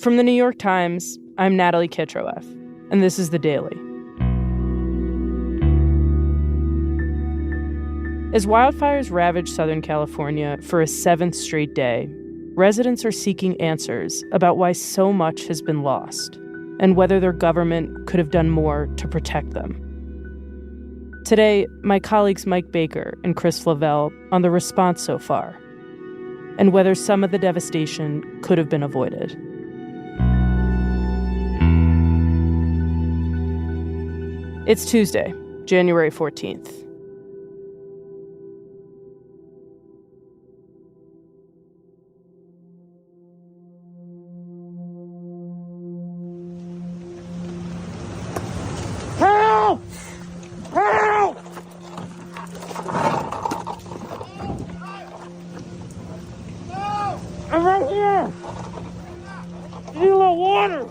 From the New York Times, I'm Natalie Kitroeff, and this is The Daily. As wildfires ravage Southern California for a seventh straight day, residents are seeking answers about why so much has been lost and whether their government could have done more to protect them. Today, my colleagues Mike Baker and Chris Flavelle on the response so far and whether some of the devastation could have been avoided. It's Tuesday, January 14th. Help! Help! I'm right here! I need a little water!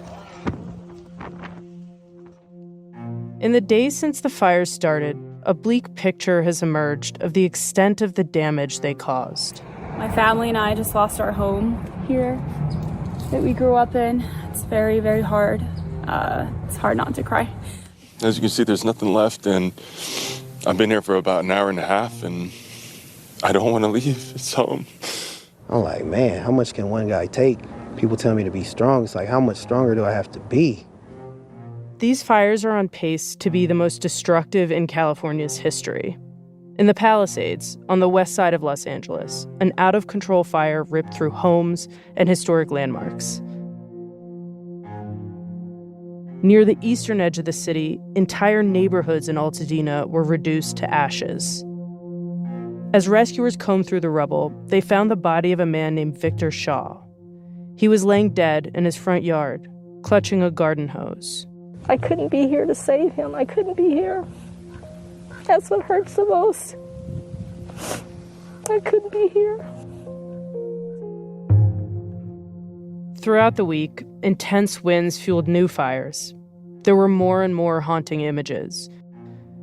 In the days since the fires started, a bleak picture has emerged of the extent of the damage they caused. My family and I just lost our home here that we grew up in. It's very, very hard. It's hard not to cry. As you can see, there's nothing left, and I've been here for about an hour and a half, and I don't want to leave. It's home. I'm like, man, how much can one guy take? People tell me to be strong. It's like, how much stronger do I have to be? These fires are on pace to be the most destructive in California's history. In the Palisades, on the west side of Los Angeles, an out-of-control fire ripped through homes and historic landmarks. Near the eastern edge of the city, entire neighborhoods in Altadena were reduced to ashes. As rescuers combed through the rubble, they found the body of a man named Victor Shaw. He was laying dead in his front yard, clutching a garden hose. I couldn't be here to save him. I couldn't be here. That's what hurts the most. I couldn't be here. Throughout the week, intense winds fueled new fires. There were more and more haunting images.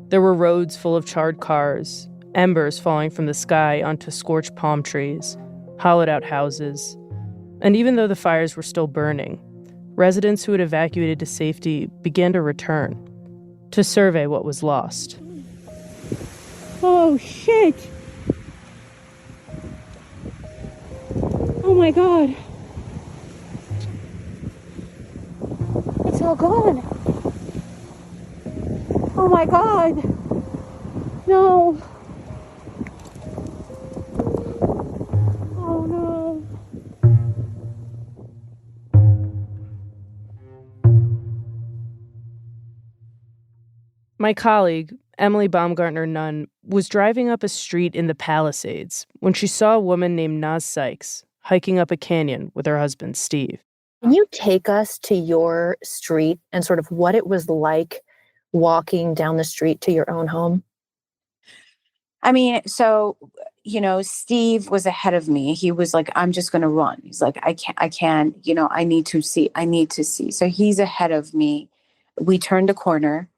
There were roads full of charred cars, embers falling from the sky onto scorched palm trees, hollowed-out houses. And even though the fires were still burning, residents who had evacuated to safety began to return to survey what was lost. Oh, shit. Oh, my God. It's all gone. Oh, my God. No. Oh, no. My colleague, Emily Baumgartner-Nunn, was driving up a street in the Palisades when she saw a woman named Naz Sykes hiking up a canyon with her husband, Steve. Can you take us to your street and sort of what it was like walking down the street to your own home? I mean, so, Steve was ahead of me. He was like, I'm just going to run. He's like, I can't, I need to see. So he's ahead of me. We turned a corner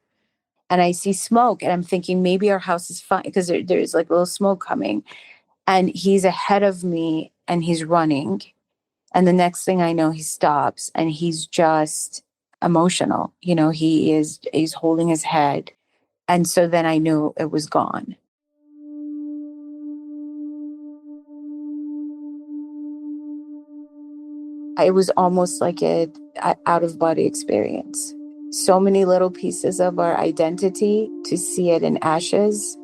and I see smoke and I'm thinking maybe our house is fine because there's like a little smoke coming, and he's ahead of me and he's running. And the next thing I know, he stops and he's just emotional. He's holding his head. And so then I knew it was gone. It was almost like an out-of-body experience. So many little pieces of our identity to see it in ashes.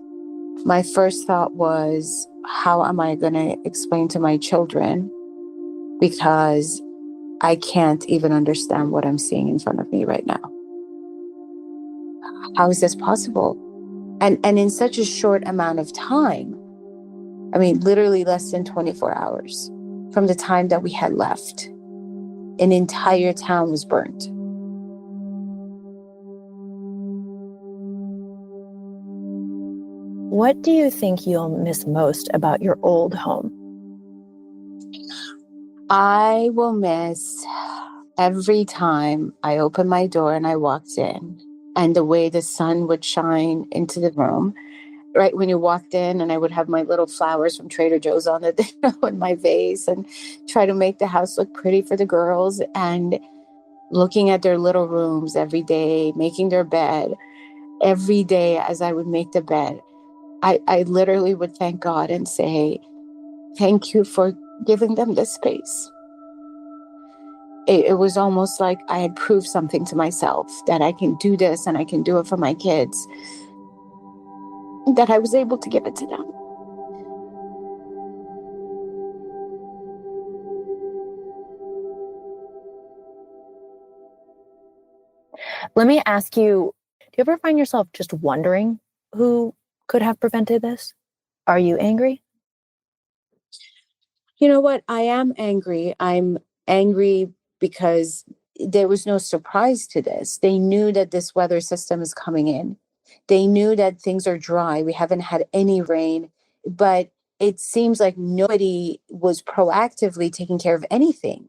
My first thought was, how am I going to explain to my children? Because I can't even understand what I'm seeing in front of me right now. How is this possible? And in such a short amount of time, I mean, literally less than 24 hours from the time that we had left, an entire town was burnt. What do you think you'll miss most about your old home? I will miss every time I opened my door and I walked in, and the way the sun would shine into the room. right when you walked in, and I would have my little flowers from Trader Joe's on it, in my vase, and try to make the house look pretty for the girls, and looking at their little rooms every day, making their bed every day. As I would make the bed, I literally would thank God and say, thank you for giving them this space. It was almost like I had proved something to myself, that I can do this and I can do it for my kids, that I was able to give it to them. Let me ask you, do you ever find yourself just wondering who could have prevented this? Are you angry? You know what? I am angry. I'm angry because there was no surprise to this. They knew that this weather system is coming in. They knew that things are dry. We haven't had any rain, but it seems like nobody was proactively taking care of anything.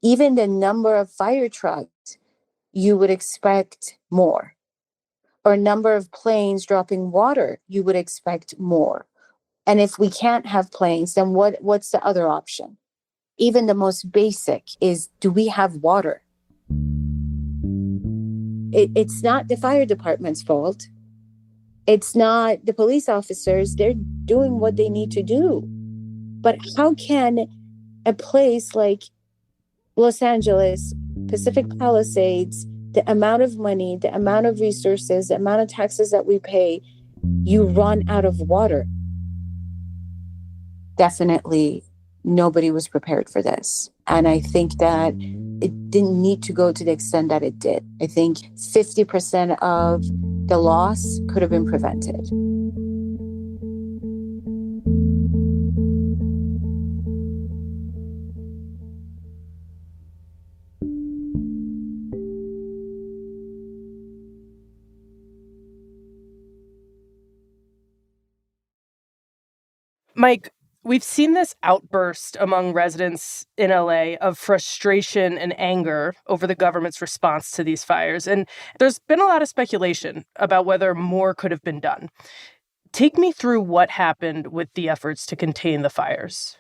Even the number of fire trucks, you would expect more. Or number of planes dropping water, you would expect more. And if we can't have planes, then what's the other option? Even the most basic is, do we have water? It's not the fire department's fault. It's not the police officers. They're doing what they need to do. But how can a place like Los Angeles, Pacific Palisades, the amount of money, the amount of resources, the amount of taxes that we pay, you run out of water? Definitely nobody was prepared for this. And I think that it didn't need to go to the extent that it did. I think 50% of the loss could have been prevented. Mike, we've seen this outburst among residents in LA of frustration and anger over the government's response to these fires. And there's been a lot of speculation about whether more could have been done. Take me through what happened with the efforts to contain the fires.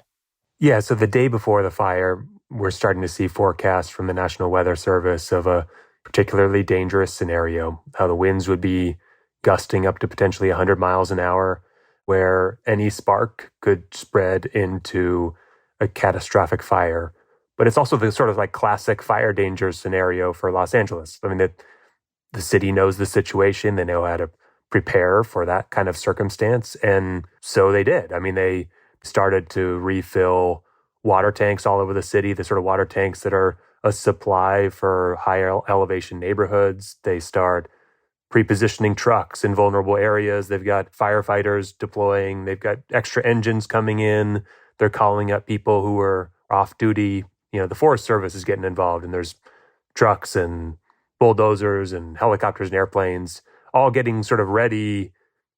Yeah, so the day before the fire, we're starting to see forecasts from the National Weather Service of a particularly dangerous scenario, how the winds would be gusting up to potentially 100 miles an hour, where any spark could spread into a catastrophic fire. But it's also the sort of like classic fire danger scenario for Los Angeles. I mean, the city knows the situation. They know how to prepare for that kind of circumstance. And so they did. I mean, they started to refill water tanks all over the city, the sort of water tanks that are a supply for higher elevation neighborhoods. They start pre-positioning trucks in vulnerable areas. They've got firefighters deploying. They've got extra engines coming in. They're calling up people who are off duty. You know, the Forest Service is getting involved, and there's trucks and bulldozers and helicopters and airplanes all getting sort of ready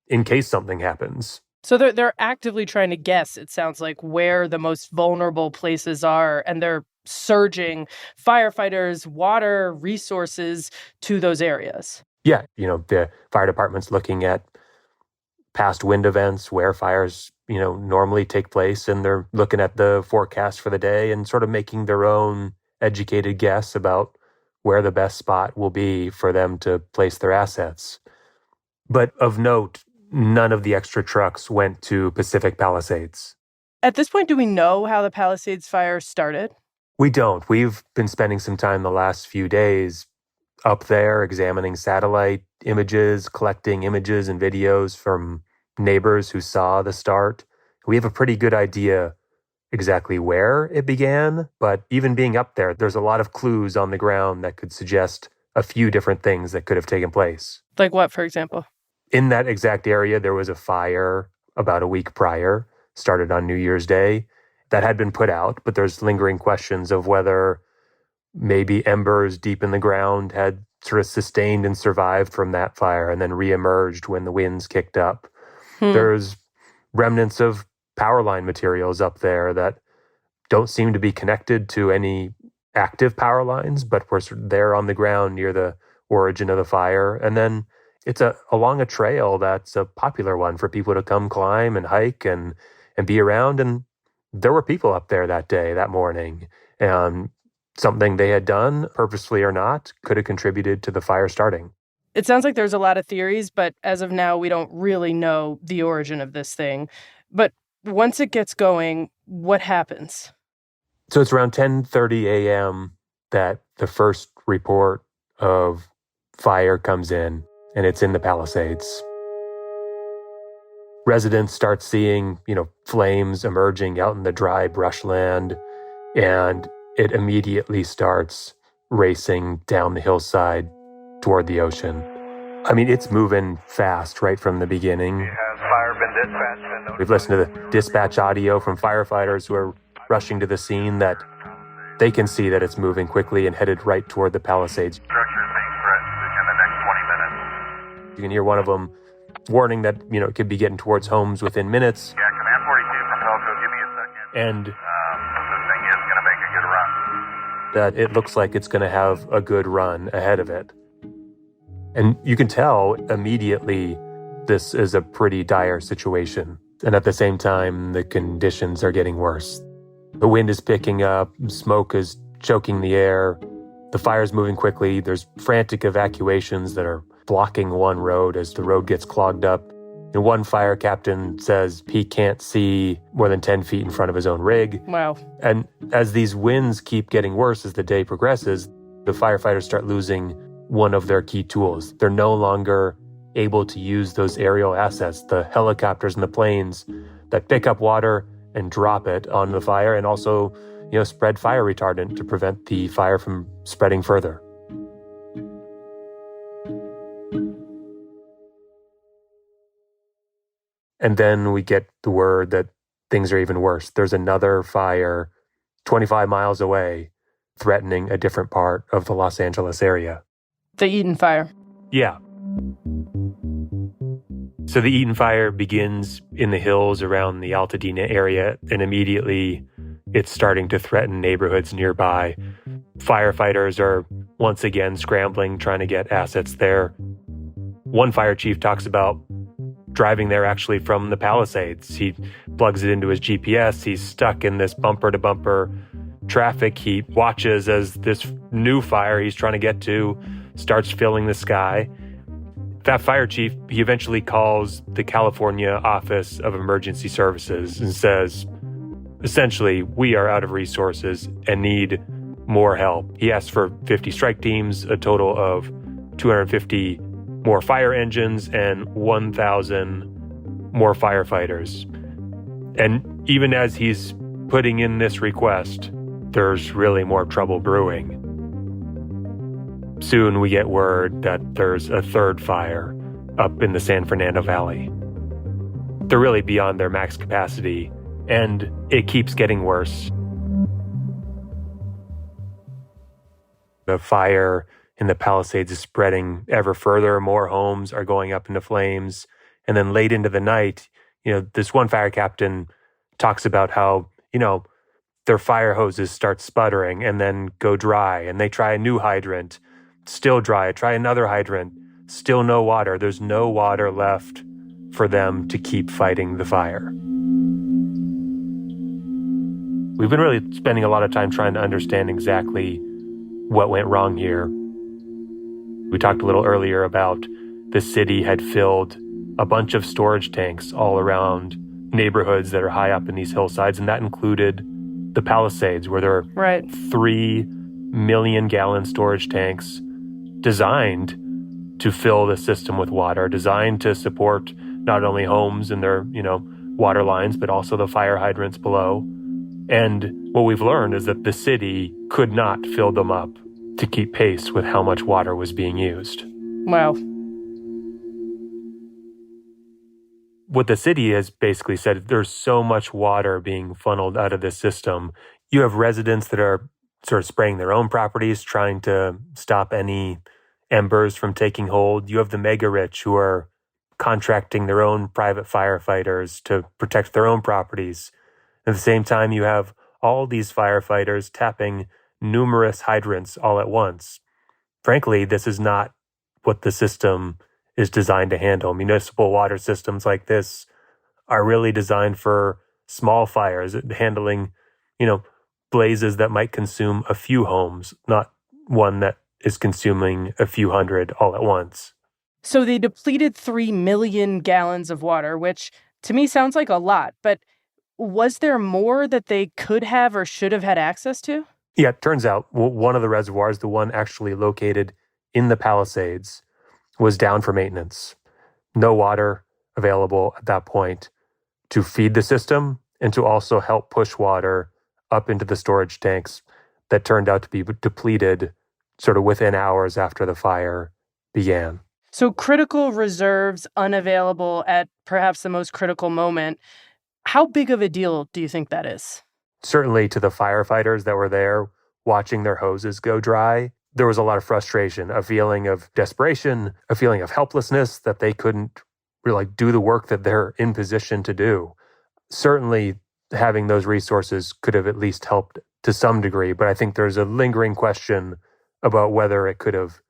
in case something happens. So they're actively trying to guess, it sounds like, where the most vulnerable places are, and they're surging firefighters, water, resources to those areas. Yeah, you know, the fire department's looking at past wind events where fires, you know, normally take place, and they're looking at the forecast for the day and sort of making their own educated guess about where the best spot will be for them to place their assets. But of note, none of the extra trucks went to Pacific Palisades. At this point, do we know how the Palisades fire started? We don't. We've been spending some time the last few days up there examining satellite images, collecting images and videos from neighbors who saw the start. We have a pretty good idea exactly where it began, but even being up there, there's a lot of clues on the ground that could suggest a few different things that could have taken place. Like what, for example? In that exact area, there was a fire about a week prior, started on New Year's Day, that had been put out, but there's lingering questions of whether maybe embers deep in the ground had sort of sustained and survived from that fire and then reemerged when the winds kicked up. There's remnants of power line materials up there that don't seem to be connected to any active power lines, but were sort of there on the ground near the origin of the fire. And then It's along a trail that's a popular one for people to come climb and hike and be around. And there were people up there that day, that morning. And something they had done, purposefully or not, could have contributed to the fire starting. It sounds like there's a lot of theories, but as of now, we don't really know the origin of this thing. But once it gets going, what happens? So it's around 10:30 a.m. that the first report of fire comes in, and it's in the Palisades. Residents start seeing, flames emerging out in the dry brushland, and it immediately starts racing down the hillside toward the ocean. I mean, it's moving fast right from the beginning. Has fire been dispatched? We've listened to the dispatch audio from firefighters who are rushing to the scene that they can see that it's moving quickly and headed right toward the Palisades. Structure is being threatened in the next 20 minutes. You can hear one of them warning that, it could be getting towards homes within minutes. Yeah, Command 42 from Pelco, give me a second. And This thing is going to make a good run. that it looks like it's going to have a good run ahead of it. And you can tell immediately this is a pretty dire situation. And at the same time, the conditions are getting worse. The wind is picking up, smoke is choking the air, the fire's moving quickly, there's frantic evacuations that are blocking one road as the road gets clogged up. And one fire captain says he can't see more than 10 feet in front of his own rig. Wow. And as these winds keep getting worse as the day progresses, the firefighters start losing one of their key tools. They're no longer able to use those aerial assets, the helicopters and the planes that pick up water and drop it on the fire, and also, spread fire retardant to prevent the fire from spreading further. And then we get the word that things are even worse. There's another fire 25 miles away threatening a different part of the Los Angeles area. The Eden Fire. Yeah. So the Eden Fire begins in the hills around the Altadena area, and immediately it's starting to threaten neighborhoods nearby. Firefighters are once again scrambling, trying to get assets there. One fire chief talks about driving there actually from the Palisades. He plugs it into his GPS. He's stuck in this bumper-to-bumper traffic. He watches as this new fire he's trying to get to starts filling the sky. That fire chief, he eventually calls the California Office of Emergency Services and says, essentially, we are out of resources and need more help. He asks for 50 strike teams, a total of 250 more fire engines, and 1,000 more firefighters. And even as he's putting in this request, there's really more trouble brewing. Soon we get word that there's a third fire up in the San Fernando Valley. They're really beyond their max capacity, and it keeps getting worse. The fire in the Palisades is spreading ever further. More homes are going up into flames. And then late into the night, this one fire captain talks about how, their fire hoses start sputtering and then go dry. And they try a new hydrant, still dry. Try another hydrant, still no water. There's no water left for them to keep fighting the fire. We've been really spending a lot of time trying to understand exactly what went wrong here. We talked a little earlier about the city had filled a bunch of storage tanks all around neighborhoods that are high up in these hillsides, and that included the Palisades, where there are 3 million gallon storage tanks designed to fill the system with water, designed to support not only homes and their, water lines, but also the fire hydrants below. And what we've learned is that the city could not fill them up to keep pace with how much water was being used. Wow. What the city has basically said, there's so much water being funneled out of this system. You have residents that are sort of spraying their own properties, trying to stop any embers from taking hold. You have the mega rich who are contracting their own private firefighters to protect their own properties. At the same time, you have all these firefighters tapping numerous hydrants all at once. Frankly, this is not what the system is designed to handle. Municipal water systems like this are really designed for small fires, handling, blazes that might consume a few homes, not one that is consuming a few hundred all at once. So they depleted 3 million gallons of water, which to me sounds like a lot, but was there more that they could have or should have had access to? Yeah, it turns out one of the reservoirs, the one actually located in the Palisades, was down for maintenance. No water available at that point to feed the system and to also help push water up into the storage tanks that turned out to be depleted sort of within hours after the fire began. So critical reserves unavailable at perhaps the most critical moment. How big of a deal do you think that is? Certainly to the firefighters that were there watching their hoses go dry, there was a lot of frustration, a feeling of desperation, a feeling of helplessness that they couldn't really do the work that they're in position to do. Certainly having those resources could have at least helped to some degree, but I think there's a lingering question about whether it could have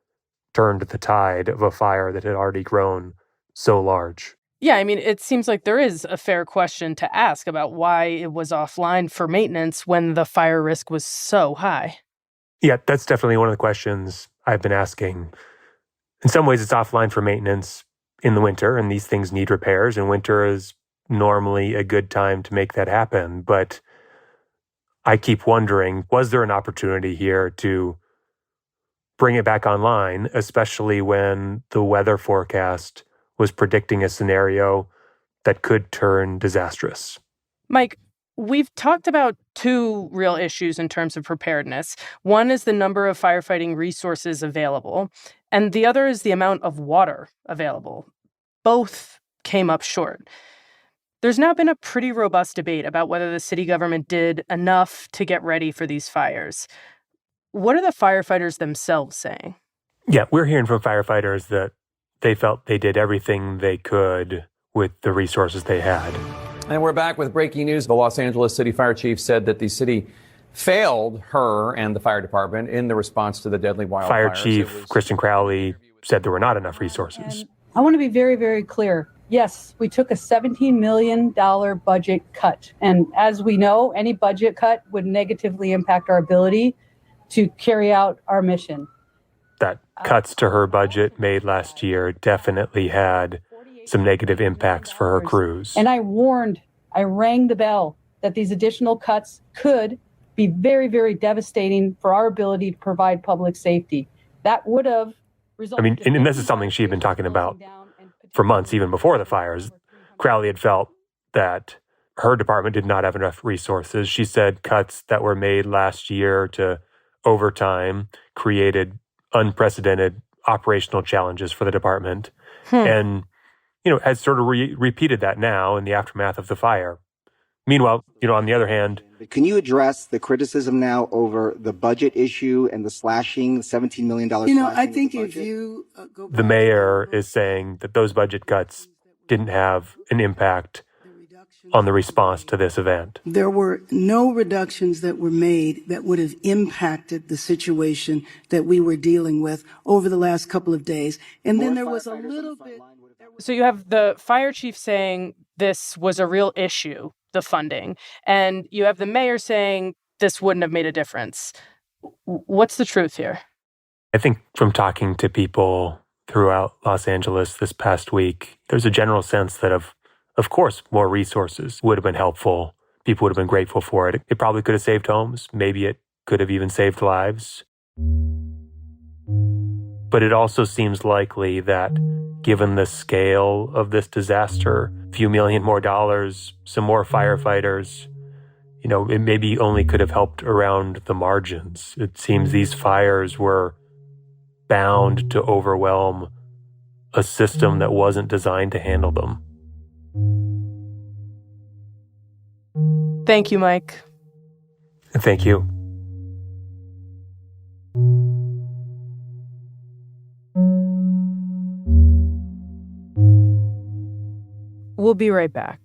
turned the tide of a fire that had already grown so large. Yeah, I mean, it seems like there is a fair question to ask about why it was offline for maintenance when the fire risk was so high. Yeah, that's definitely one of the questions I've been asking. In some ways, it's offline for maintenance in the winter, and these things need repairs, and winter is normally a good time to make that happen. But I keep wondering, was there an opportunity here to bring it back online, especially when the weather forecast was predicting a scenario that could turn disastrous? Mike, we've talked about two real issues in terms of preparedness. One is the number of firefighting resources available, and the other is the amount of water available. Both came up short. There's now been a pretty robust debate about whether the city government did enough to get ready for these fires. What are the firefighters themselves saying? Yeah, we're hearing from firefighters that they felt they did everything they could with the resources they had. And we're back with breaking news. The Los Angeles City Fire Chief said that the city failed her and the fire department in the response to the deadly wildfires. Fire Chief Kristen Crowley said there were not enough resources. And I want to be very, very clear. Yes, we took a $17 million budget cut. And as we know, any budget cut would negatively impact our ability to carry out our mission. That cuts to her budget made last year definitely had some negative impacts for her crews. And I rang the bell that these additional cuts could be very, very devastating for our ability to provide public safety. That would have resulted. And this is something she had been talking about for months, even before the fires. Crowley had felt that her department did not have enough resources. She said cuts that were made last year to overtime created unprecedented operational challenges for the department. And, has sort of repeated that now in the aftermath of the fire. Meanwhile, on the other hand... Can you address the criticism now over the budget issue and the slashing, $17 million slashing? I think if you go back, the mayor is saying that those budget cuts didn't have an impact on the response to this event. There were no reductions that were made that would have impacted the situation that we were dealing with over the last couple of days. And then there was a little bit... So you have the fire chief saying this was a real issue, the funding, and you have the mayor saying this wouldn't have made a difference. What's the truth here? I think from talking to people throughout Los Angeles this past week, there's a general sense that of course, more resources would have been helpful. People would have been grateful for it. It probably could have saved homes. Maybe it could have even saved lives. But it also seems likely that given the scale of this disaster, a few million more dollars, some more firefighters, it maybe only could have helped around the margins. It seems these fires were bound to overwhelm a system that wasn't designed to handle them. Thank you, Mike. Thank you. We'll be right back.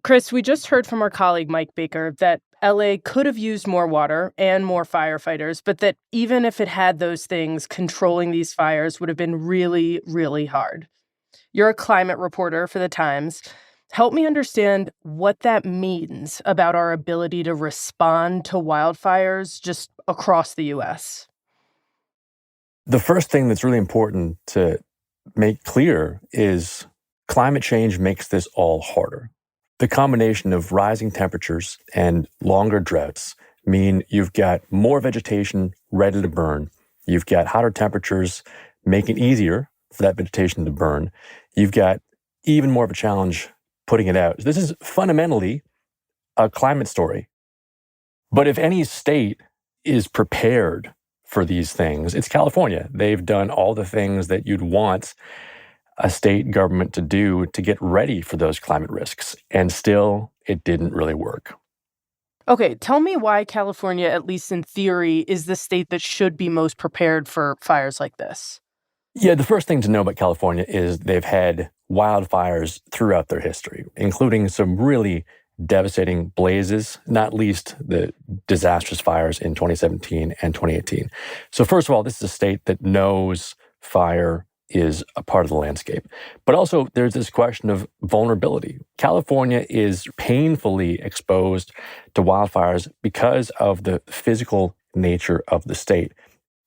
Chris, we just heard from our colleague Mike Baker that LA could have used more water and more firefighters, but that even if it had those things, controlling these fires would have been really, really hard. You're a climate reporter for the Times. Help me understand what that means about our ability to respond to wildfires just across the U.S. The first thing that's really important to make clear is climate change makes this all harder. The combination of rising temperatures and longer droughts mean you've got more vegetation ready to burn. You've got hotter temperatures making it easier for that vegetation to burn. You've got even more of a challenge putting it out. This is fundamentally a climate story. But if any state is prepared for these things, it's California. They've done all the things that you'd want a state government to do to get ready for those climate risks. And still, it didn't really work. Okay, tell me why California, at least in theory, is the state that should be most prepared for fires like this. Yeah, the first thing to know about California is they've had wildfires throughout their history, including some really devastating blazes, not least the disastrous fires in 2017 and 2018. So first of all, this is a state that knows fire is a part of the landscape. But also there's this question of vulnerability. California is painfully exposed to wildfires because of the physical nature of the state.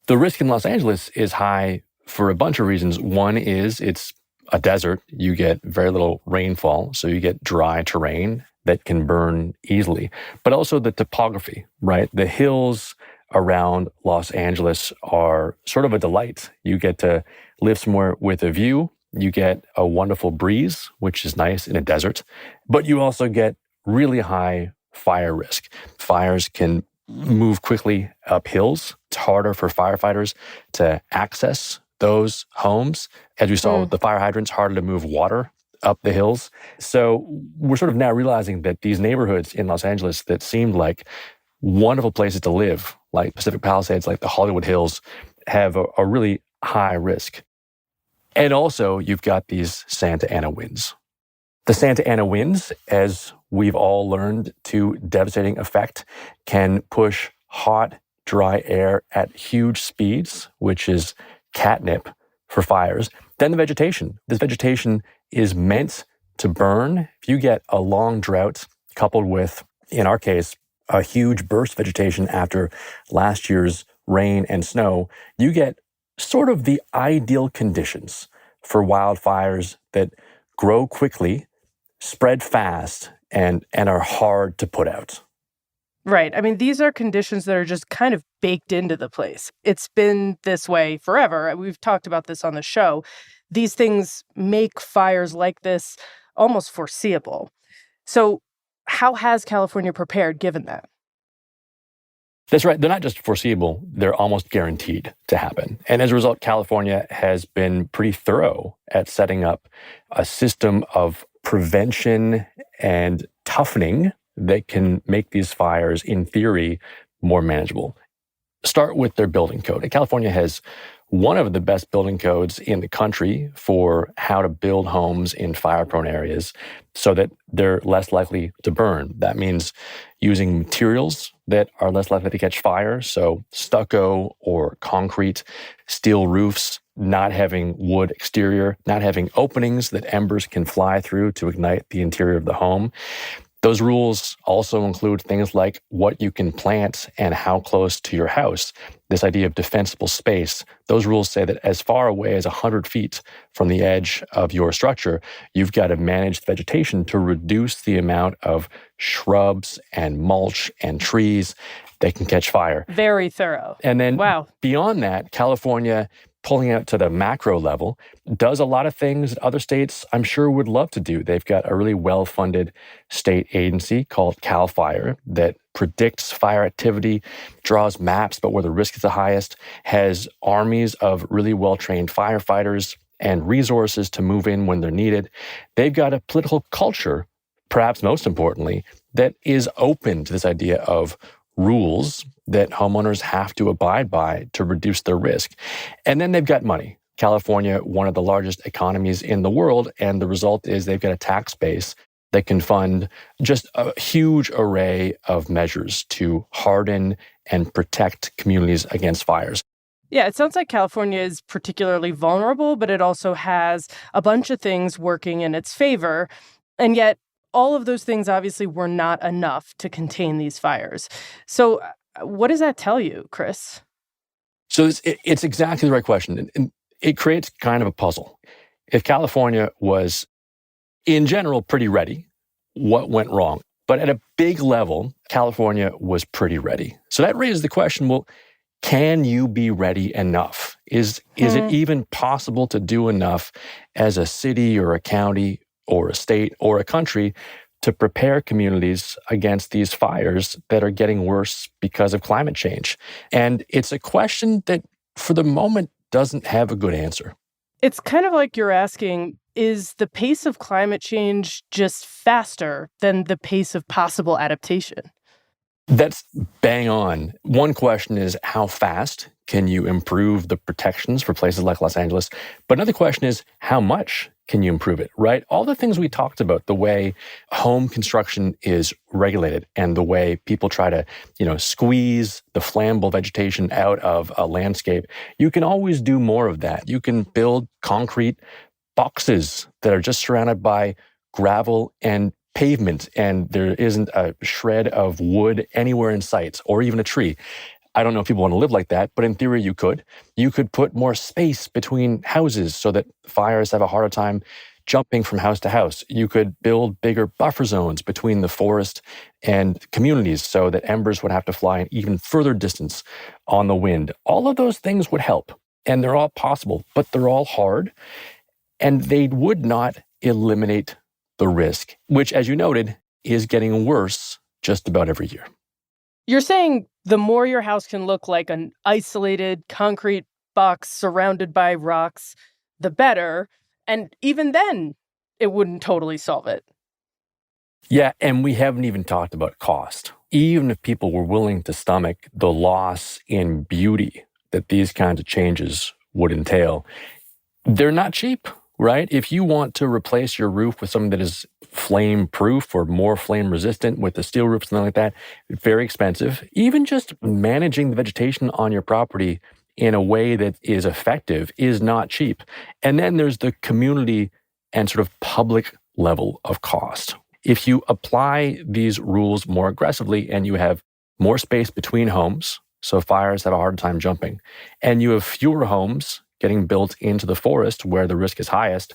The risk in Los Angeles is high for a bunch of reasons. One is it's a desert. You get very little rainfall, so you get dry terrain that can burn easily. But also the topography, right? The hills around Los Angeles are sort of a delight. You get to live somewhere with a view. You get a wonderful breeze, which is nice in a desert. But you also get really high fire risk. Fires can move quickly up hills. It's harder for firefighters to access those homes. As we saw with the fire hydrants, harder to move water up the hills. So we're sort of now realizing that these neighborhoods in Los Angeles that seemed like wonderful places to live, like Pacific Palisades, like the Hollywood Hills, have a really high risk. And also, you've got these Santa Ana winds. The Santa Ana winds, as we've all learned to devastating effect, can push hot, dry air at huge speeds, which is catnip for fires. Then the vegetation. This vegetation is meant to burn. If you get a long drought coupled with, in our case, a huge burst of vegetation after last year's rain and snow, you get sort of the ideal conditions for wildfires that grow quickly, spread fast, and are hard to put out. Right. I mean, these are conditions that are just kind of baked into the place. It's been this way forever. We've talked about this on the show. These things make fires like this almost foreseeable. So how has California prepared given that? That's right. They're not just foreseeable, they're almost guaranteed to happen. And as a result, California has been pretty thorough at setting up a system of prevention and toughening that can make these fires, in theory, more manageable. Start with their building code. And California has one of the best building codes in the country for how to build homes in fire-prone areas so that they're less likely to burn. That means using materials that are less likely to catch fire, so stucco or concrete, steel roofs, not having wood exterior, not having openings that embers can fly through to ignite the interior of the home. Those rules also include things like what you can plant and how close to your house. This idea of defensible space. Those rules say that as far away as 100 feet from the edge of your structure, you've got to manage vegetation to reduce the amount of shrubs and mulch and trees that can catch fire. Very thorough. And then beyond that, California, pulling out to the macro level, does a lot of things that other states, I'm sure, would love to do. They've got a really well-funded state agency called CAL FIRE that predicts fire activity, draws maps about where the risk is the highest, has armies of really well-trained firefighters and resources to move in when they're needed. They've got a political culture, perhaps most importantly, that is open to this idea of rules that homeowners have to abide by to reduce their risk. And then they've got money. California, one of the largest economies in the world, and the result is they've got a tax base that can fund just a huge array of measures to harden and protect communities against fires. Yeah, it sounds like California is particularly vulnerable, but it also has a bunch of things working in its favor. And yet, all of those things obviously were not enough to contain these fires. So what does that tell you, Chris? So it's exactly the right question. And it creates kind of a puzzle. If California was, in general, pretty ready, what went wrong? But at a big level, California was pretty ready. So that raises the question, well, can you be ready enough? Is it even possible to do enough as a city or a county or a state or a country to prepare communities against these fires that are getting worse because of climate change? And it's a question that, for the moment, doesn't have a good answer. It's kind of like you're asking, is the pace of climate change just faster than the pace of possible adaptation? That's bang on. One question is, how fast can you improve the protections for places like Los Angeles? But another question is, how much can you improve it, right? All the things we talked about, the way home construction is regulated and the way people try to, squeeze the flammable vegetation out of a landscape, you can always do more of that. You can build concrete boxes that are just surrounded by gravel and pavement, and there isn't a shred of wood anywhere in sight, or even a tree. I don't know if people want to live like that, but in theory you could. You could put more space between houses so that fires have a harder time jumping from house to house. You could build bigger buffer zones between the forest and communities so that embers would have to fly an even further distance on the wind. All of those things would help, and they're all possible, but they're all hard, and they would not eliminate the risk, which, as you noted, is getting worse just about every year. You're saying the more your house can look like an isolated concrete box surrounded by rocks, the better. And even then, it wouldn't totally solve it. Yeah, and we haven't even talked about cost. Even if people were willing to stomach the loss in beauty that these kinds of changes would entail, they're not cheap. Right? If you want to replace your roof with something that is flame proof or more flame resistant with a steel roof, something like that, very expensive. Even just managing the vegetation on your property in a way that is effective is not cheap. And then there's the community and sort of public level of cost. If you apply these rules more aggressively and you have more space between homes, so fires have a hard time jumping, and you have fewer homes getting built into the forest where the risk is highest,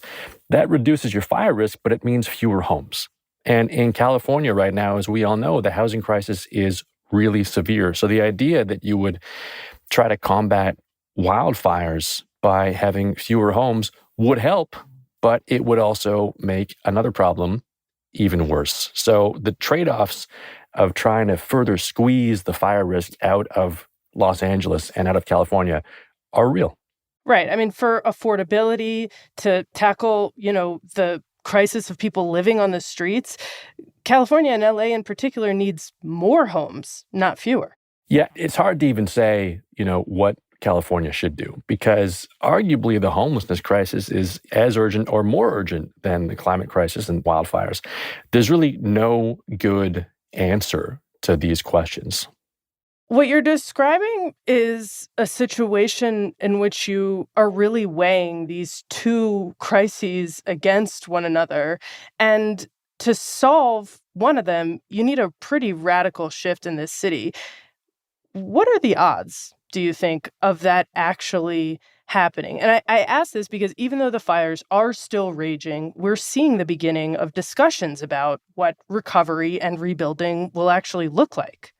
that reduces your fire risk, but it means fewer homes. And in California right now, as we all know, the housing crisis is really severe. So the idea that you would try to combat wildfires by having fewer homes would help, but it would also make another problem even worse. So the trade-offs of trying to further squeeze the fire risk out of Los Angeles and out of California are real. Right. I mean, for affordability, to tackle, the crisis of people living on the streets, California and LA in particular needs more homes, not fewer. Yeah, it's hard to even say, what California should do, because arguably the homelessness crisis is as urgent or more urgent than the climate crisis and wildfires. There's really no good answer to these questions. What you're describing is a situation in which you are really weighing these two crises against one another. And to solve one of them, you need a pretty radical shift in this city. What are the odds, do you think, of that actually happening? And I ask this because even though the fires are still raging, we're seeing the beginning of discussions about what recovery and rebuilding will actually look like.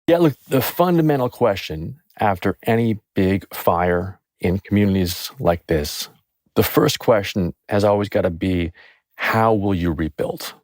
Yeah, look, the fundamental question after any big fire in communities like this, the first question has always got to be, how will you rebuild?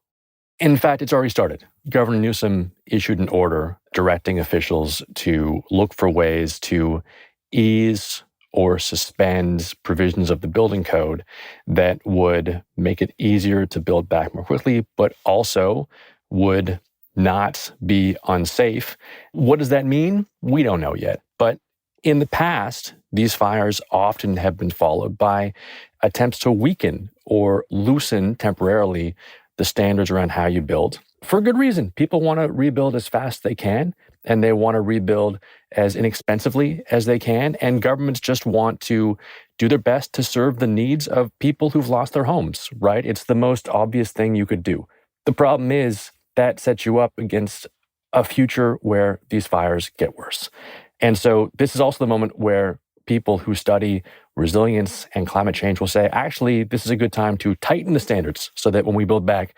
In fact, it's already started. Governor Newsom issued an order directing officials to look for ways to ease or suspend provisions of the building code that would make it easier to build back more quickly, but also would not be unsafe. What does that mean? We don't know yet. But in the past, these fires often have been followed by attempts to weaken or loosen temporarily the standards around how you build. For good reason. People want to rebuild as fast as they can, and they want to rebuild as inexpensively as they can. And governments just want to do their best to serve the needs of people who've lost their homes, right? It's the most obvious thing you could do. The problem is that sets you up against a future where these fires get worse. And so this is also the moment where people who study resilience and climate change will say, actually, this is a good time to tighten the standards so that when we build back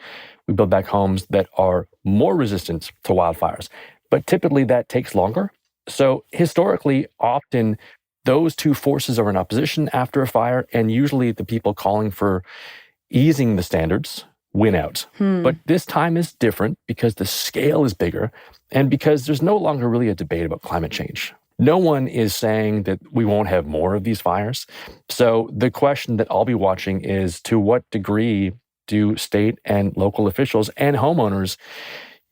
homes that are more resistant to wildfires. But typically that takes longer. So historically, often those two forces are in opposition after a fire, and usually the people calling for easing the standards win out. But this time is different because the scale is bigger and because there's no longer really a debate about climate change. No one is saying that we won't have more of these fires. So the question that I'll be watching is, to what degree do state and local officials and homeowners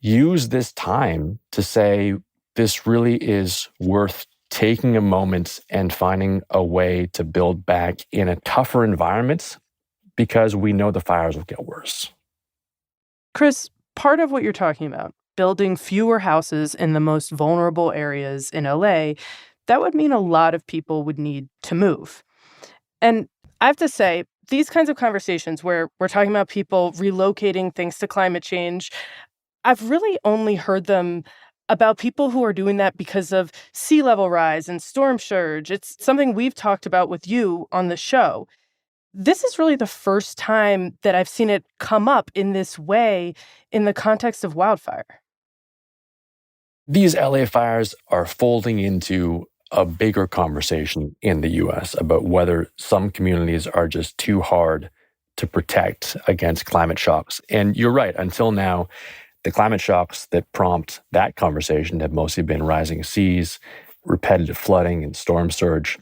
use this time to say, this really is worth taking a moment and finding a way to build back in a tougher environment because we know the fires will get worse. Chris, part of what you're talking about, building fewer houses in the most vulnerable areas in LA, that would mean a lot of people would need to move. And I have to say, these kinds of conversations where we're talking about people relocating thanks to climate change, I've really only heard them about people who are doing that because of sea level rise and storm surge. It's something we've talked about with you on the show. This is really the first time that I've seen it come up in this way in the context of wildfire. These LA fires are folding into a bigger conversation in the US about whether some communities are just too hard to protect against climate shocks. And you're right, until now, the climate shocks that prompt that conversation have mostly been rising seas, repetitive flooding, and storm surge.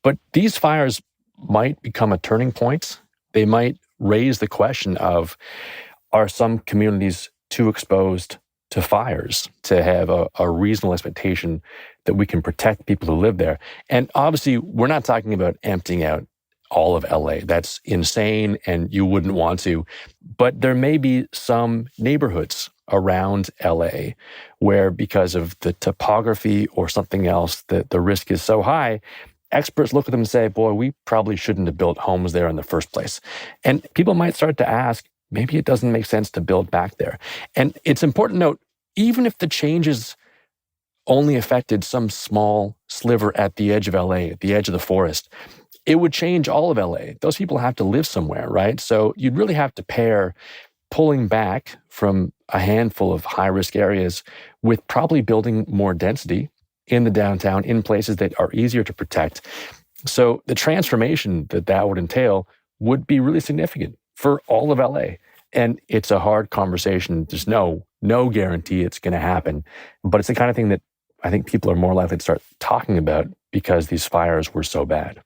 But these fires might become a turning point. They might raise the question of, are some communities too exposed to fires to have a reasonable expectation that we can protect people who live there? And obviously, we're not talking about emptying out all of LA. That's insane, and you wouldn't want to. But there may be some neighborhoods around LA where, because of the topography or something else, the risk is so high, experts look at them and say, boy, we probably shouldn't have built homes there in the first place. And people might start to ask, maybe it doesn't make sense to build back there. And it's important to note, even if the changes only affected some small sliver at the edge of LA, at the edge of the forest, it would change all of LA. Those people have to live somewhere, right? So you'd really have to pair pulling back from a handful of high-risk areas with probably building more density in the downtown, in places that are easier to protect. So the transformation that would entail would be really significant for all of LA. And it's a hard conversation. There's no guarantee it's going to happen. But it's the kind of thing that I think people are more likely to start talking about because these fires were so bad.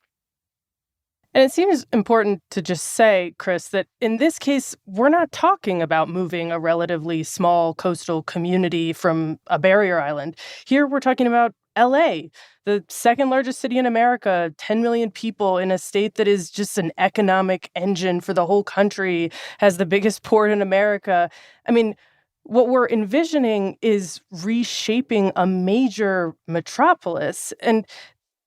And it seems important to just say, Chris, that in this case, we're not talking about moving a relatively small coastal community from a barrier island. Here, we're talking about LA, the second largest city in America, 10 million people in a state that is just an economic engine for the whole country, has the biggest port in America. I mean, what we're envisioning is reshaping a major metropolis. And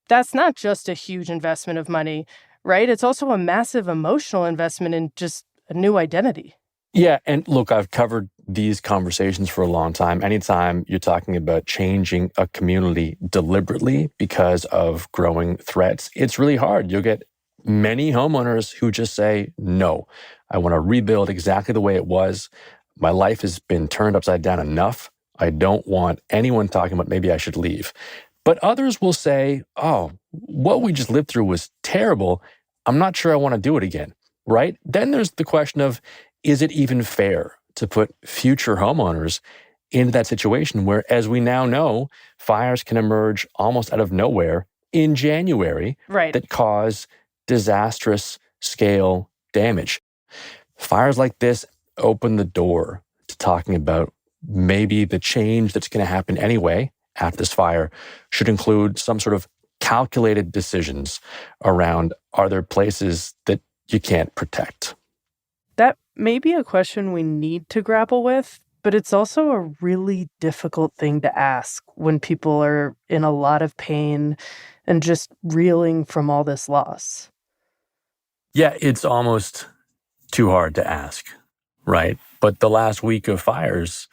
that's not just a huge investment of money, right? It's also a massive emotional investment in just a new identity. Yeah, and look, I've covered these conversations for a long time. Anytime you're talking about changing a community deliberately because of growing threats, it's really hard. You'll get many homeowners who just say, no, I want to rebuild exactly the way it was. My life has been turned upside down enough. I don't want anyone talking about maybe I should leave. But others will say, oh, what we just lived through was terrible. I'm not sure I want to do it again, right? Then there's the question of, is it even fair to put future homeowners into that situation where, as we now know, fires can emerge almost out of nowhere in January, right, that cause disastrous scale damage. Fires like this open the door to talking about maybe the change that's going to happen anyway after this fire should include some sort of calculated decisions around, are there places that you can't protect? That may be a question we need to grapple with, but it's also a really difficult thing to ask when people are in a lot of pain and just reeling from all this loss. Yeah, it's almost too hard to ask, right? But the last week of fires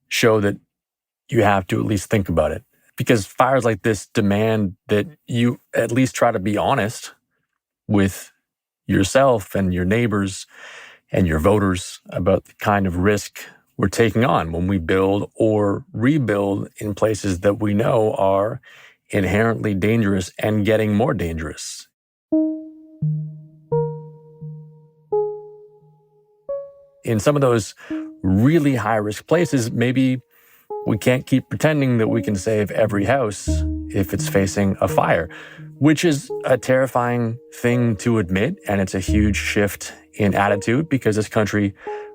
show that you have to at least think about it, because fires like this demand that you at least try to be honest with yourself and your neighbors and your voters about the kind of risk we're taking on when we build or rebuild in places that we know are inherently dangerous and getting more dangerous. In some of those really high-risk places, maybe we can't keep pretending that we can save every house if it's facing a fire, which is a terrifying thing to admit, and it's a huge shift in attitude because this country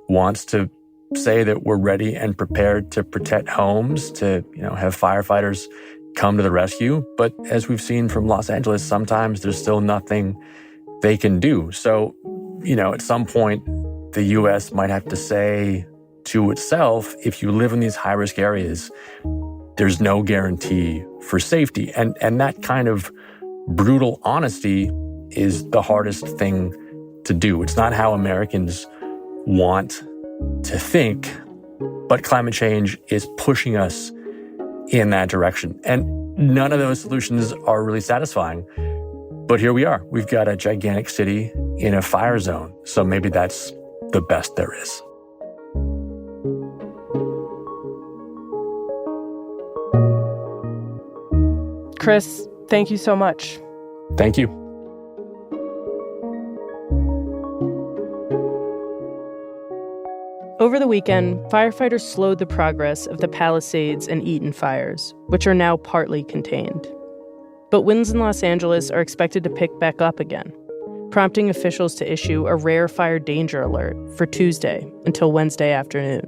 wants to say that we're ready and prepared to protect homes, to have firefighters come to the rescue. But as we've seen from Los Angeles, sometimes there's still nothing they can do. So, at some point, the U.S. might have to say to itself, if you live in these high-risk areas, there's no guarantee for safety. And that kind of brutal honesty is the hardest thing to do. It's not how Americans want to think, but climate change is pushing us in that direction. And none of those solutions are really satisfying. But here we are. We've got a gigantic city in a fire zone. So maybe that's the best there is. Chris, thank you so much. Thank you. Over the weekend, firefighters slowed the progress of the Palisades and Eaton fires, which are now partly contained. But winds in Los Angeles are expected to pick back up again, prompting officials to issue a rare fire danger alert for Tuesday until Wednesday afternoon.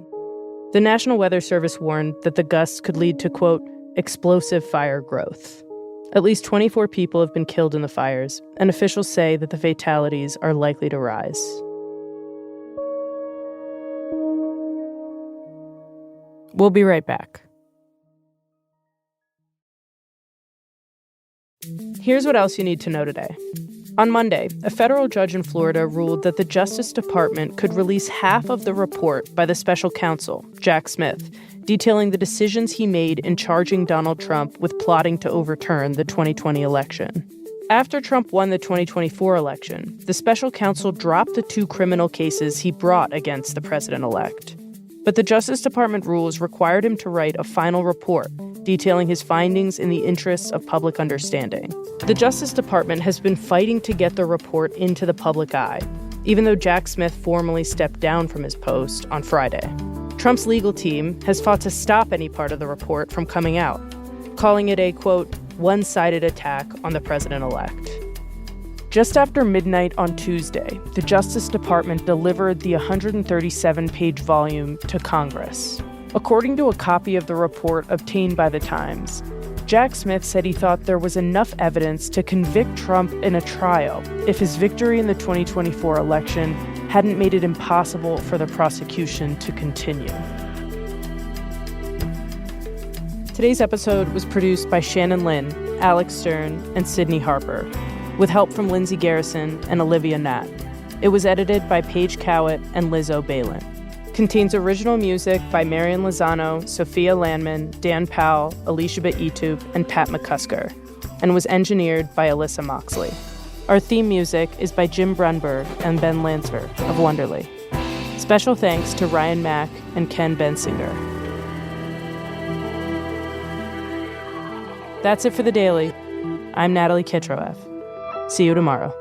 The National Weather Service warned that the gusts could lead to, quote, explosive fire growth. At least 24 people have been killed in the fires, and officials say that the fatalities are likely to rise. We'll be right back. Here's what else you need to know today. On Monday, a federal judge in Florida ruled that the Justice Department could release half of the report by the special counsel, Jack Smith, detailing the decisions he made in charging Donald Trump with plotting to overturn the 2020 election. After Trump won the 2024 election, the special counsel dropped the 2 criminal cases he brought against the president-elect. But the Justice Department rules required him to write a final report detailing his findings in the interests of public understanding. The Justice Department has been fighting to get the report into the public eye, even though Jack Smith formally stepped down from his post on Friday. Trump's legal team has fought to stop any part of the report from coming out, calling it a, quote, one-sided attack on the president-elect. Just after midnight on Tuesday, the Justice Department delivered the 137-page volume to Congress. According to a copy of the report obtained by The Times, Jack Smith said he thought there was enough evidence to convict Trump in a trial if his victory in the 2024 election hadn't made it impossible for the prosecution to continue. Today's episode was produced by Shannon Lynn, Alex Stern, and Sydney Harper, with help from Lindsay Garrison and Olivia Natt. It was edited by Paige Cowett and Liz O'Balin. Contains original music by Marian Lozano, Sophia Landman, Dan Powell, Alicia Itub, and Pat McCusker, and was engineered by Alyssa Moxley. Our theme music is by Jim Brunberg and Ben Lansford of Wonderly. Special thanks to Ryan Mack and Ken Bensinger. That's it for The Daily. I'm Natalie Kitroev. See you tomorrow.